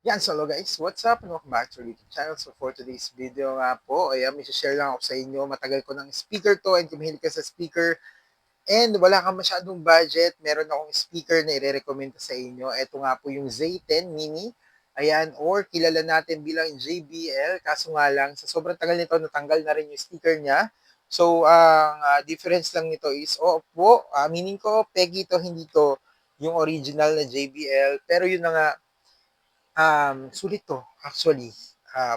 Yan, so hello guys, what's up? And welcome back to our YouTube channel. So for today's video nga po, ayan, may share lang ako sa inyo. Matagal ko ng speaker to and kung mahilig ka sa speaker and wala kang masyadong budget, meron akong speaker na i-recommend sa inyo. Ito nga po yung Z10 Mini. Ayan, or kilala natin bilang JBL. Kaso nga lang, sa sobrang tagal nito, natanggal na rin yung sticker niya. So, ang difference lang nito is, meaning ko, pegi to, hindi to yung original na JBL. Pero yun na nga, sulit 'to actually.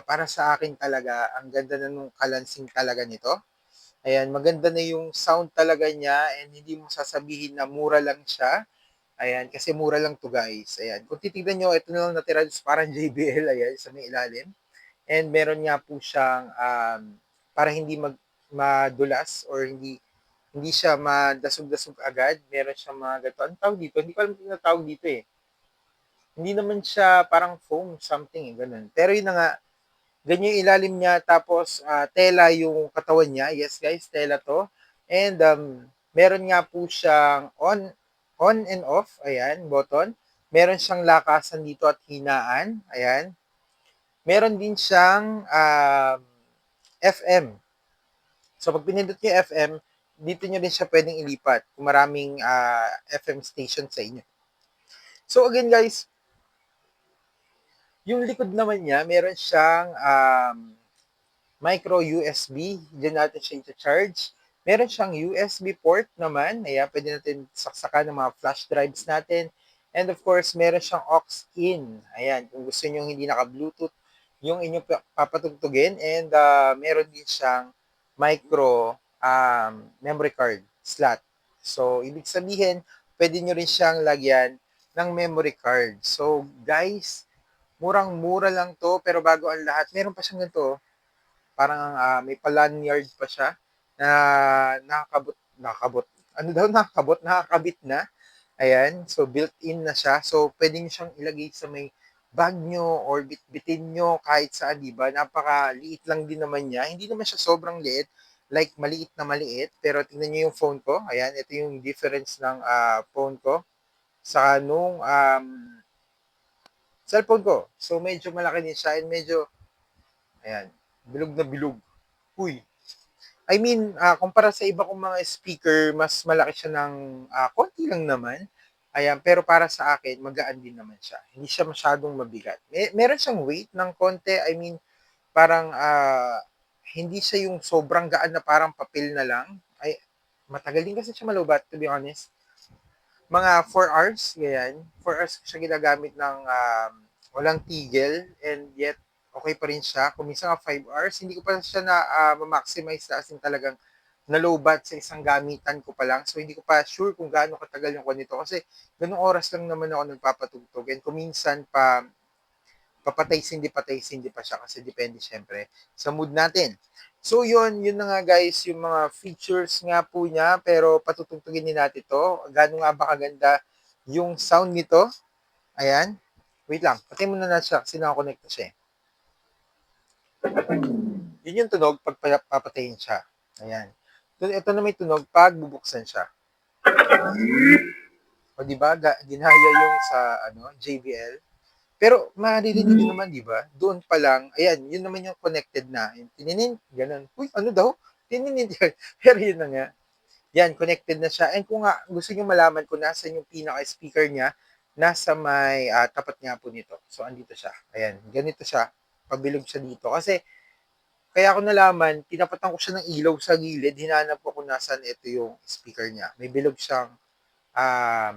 Para sa akin talaga ang ganda na nung kalansing talaga nito. Ayan, maganda na yung sound talaga niya and hindi mo sasabihin na mura lang siya. Ayan, kasi mura lang 'to guys. Ayan, kung titignan niyo ito na lang natira is parang JBL ayan sa may ilalim. And meron nga po siyang para hindi madulas or hindi hindi siya madasog-dasog agad. Meron siyang mga ganito. Anong tawag dito? Hindi ko alam kung anong tawag dito eh. Hindi naman siya parang foam something, ganun. Pero yun na nga, ganyan yung ilalim niya, tapos tela yung katawan niya. Yes guys, tela to. And meron nga po siyang on and off, ayan, button. Meron siyang lakasan dito at hinaan, ayan. Meron din siyang FM. So pag pinindot niyo yung FM, dito niyo din siya pwedeng ilipat kung maraming FM station sa inyo. So again guys, yung likod naman niya, meron siyang micro USB. Diyan natin siya i-charge. Meron siyang USB port naman. Ayan, pwede natin saksakan ng mga flash drives natin. And of course, meron siyang aux-in. Ayan, kung gusto niyo hindi naka-Bluetooth yung inyong papatugtugin. And meron din siyang micro memory card slot. So, ibig sabihin, pwede nyo rin siyang lagyan ng memory card. So, guys, murang-mura lang to, pero bago ang lahat, meron pa siyang ganito, parang may pa-lanyard pa siya na nakakabot. Ano daw nakakabot? Nakakabit na. Ayan, so built-in na siya. So, pwede nyo siyang ilagay sa may bag nyo or bitbitin nyo kahit saan, di ba? Napakaliit lang din naman niya. Hindi naman siya sobrang liit, like maliit na maliit. Pero tingnan nyo yung phone ko. Ayan, ito yung difference ng phone ko sa nung cellphone ko. So, medyo malaki din siya and medyo, ayan, bilog na bilog. Uy, I mean, kumpara sa iba kong mga speaker, mas malaki siya ng konti lang naman. Ayan, pero para sa akin, magaan din naman siya. Hindi siya masyadong mabigat. Meron siyang weight ng konti. I mean, parang hindi siya yung sobrang gaan na parang papel na lang. Ay, matagal din kasi siya malubat, to be honest. Mga 4 hours, ganyan. 4 hours ko siya ginagamit ng walang tigil and yet okay pa rin siya. Kung minsan nga 5 hours, hindi ko pa siya na ma-maximize na as in talagang na-lowbat sa isang gamitan ko pa lang. So, hindi ko pa sure kung gaano katagal yung nito kasi ganung oras lang naman ako nagpapatugtog. And kung minsan papatay-sindi pa siya kasi depende syempre sa mood natin. So yun na nga guys, yung mga features nga po niya, pero patutugtugin din natin to. Gaano nga ba kaganda yung sound nito? Ayan. Wait lang, patay muna na siya kasi nakakonect na siya eh. Yun yung tunog pag papatayin siya. Ayan. Ito na may tunog pag bubuksan siya. O di ba? Ginaya yung sa JBL. Pero maririnig din naman, di ba? Doon pa lang, ayan, yun naman yung connected na. Yung tininin, ganun. Uy, ano daw? Tininin. Pero yun na nga. Yan, connected na siya. And kung nga gusto niyo malaman kung nasan yung pinaka-speaker niya, nasa may tapat nga po nito. So, andito siya. Ayan, ganito siya. Pabilog siya dito. Kasi, kaya ako nalaman, tinapatan ko siya ng ilaw sa gilid, hinanap ko kung nasan ito yung speaker niya. May bilog siyang um,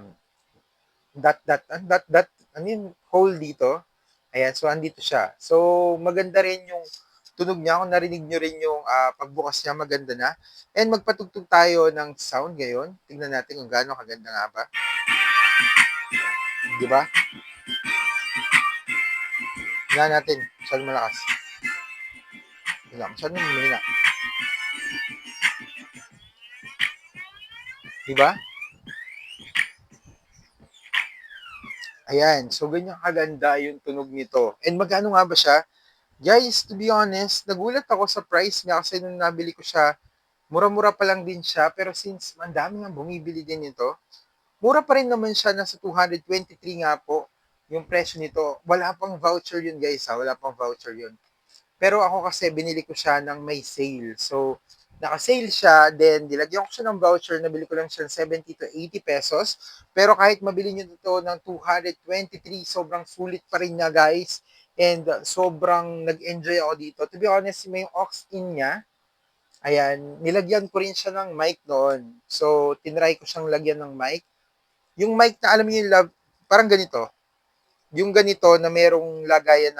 ano yung hole dito. Ayan, so andito siya. So, maganda rin yung tunog niya. Kung narinig nyo rin yung pagbukas niya, maganda na. And magpatugtog tayo ng sound ngayon. Tingnan natin kung gaano kaganda nga ba. Di ba? Tingnan natin. Masyadong malakas. Wala, masyadong mahina. Di ba? Ayan. So, ganyan kaganda yung tunog nito. And magkano nga ba siya? Guys, to be honest, nagulat ako sa price niya kasi nung nabili ko siya, mura-mura pa lang din siya. Pero since ang dami nga bumibili din nito, mura pa rin naman siya, nasa 223 nga po. yung presyo nito. Wala pang voucher yun guys ha, wala pang voucher yun. Pero ako kasi binili ko siya ng may sale. So, naka-sale siya, then nilagyan ko siya ng voucher, nabili ko lang siya ng 70 to 80 pesos. Pero kahit mabili nyo ito ng 223, sobrang sulit pa rin niya guys. And sobrang nag-enjoy ako dito. To be honest, may aux-in niya. Ayan, nilagyan ko rin siya ng mic noon. So, tinry ko siyang lagyan ng mic. Yung mic na alam niyo yung parang ganito. Yung ganito na merong lagayan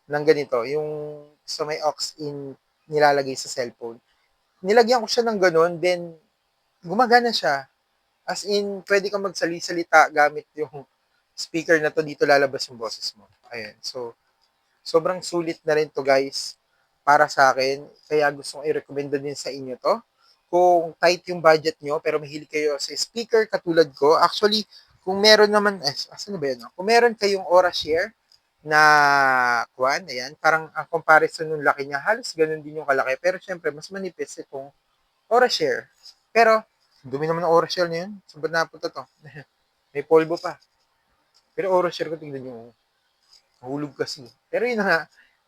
ng ganito, yung sa may aux-in nilalagay sa cellphone. Nilagyan ko siya ng ganun, then gumagana siya. As in, pwede kang magsali-salita gamit yung speaker na to, dito lalabas yung boses mo. Ayan. So, sobrang sulit na rin to guys para sa akin. Kaya gusto kong i-recommend din sa inyo to. Kung tight yung budget nyo, pero mahilig kayo sa speaker katulad ko, actually, kung meron naman, asan na ba yun? No? Kung meron kayong Aura Share na kuan, ayan, parang ang comparison ng laki niya, halos ganun din yung kalaki. Pero syempre, mas manipis itong Aura Share. Pero, dumi naman ng Aura Share na yun. Saan ba napunta to? May polvo pa. Pero Aura Share ko, tingnan nyo, hulog kasi. Pero yun na nga,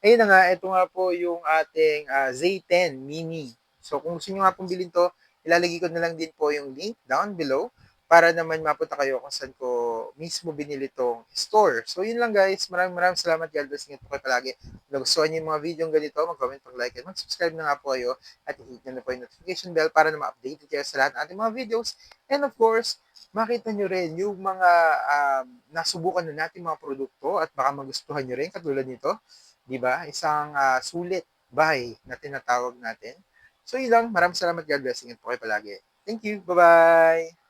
ayun na nga, ito nga po yung ating Z10 Mini. So kung gusto nyo nga pong bilhin to, ilalagay ko na lang din po yung link down below para naman mapunta kayo kung saan ko mismo binili tong store. So yun lang guys, maraming salamat. God bless, ingat po kayo palagi. Kung nagustuhan nyo yung mga video ganito, mag-comment, mag-like, at mag-subscribe na nga po kayo at i-hit nyo na po yung notification bell para na ma-update kayo sa lahat ng ating mga videos. And of course, makita nyo rin yung mga nasubukan na natin mga produkto at baka magustuhan nyo rin katulad nito. Di ba? Isang sulit buy na tinatawag natin. So yun lang. Maraming salamat. God bless. Ingat po kayo palagi. Thank you. Bye-bye.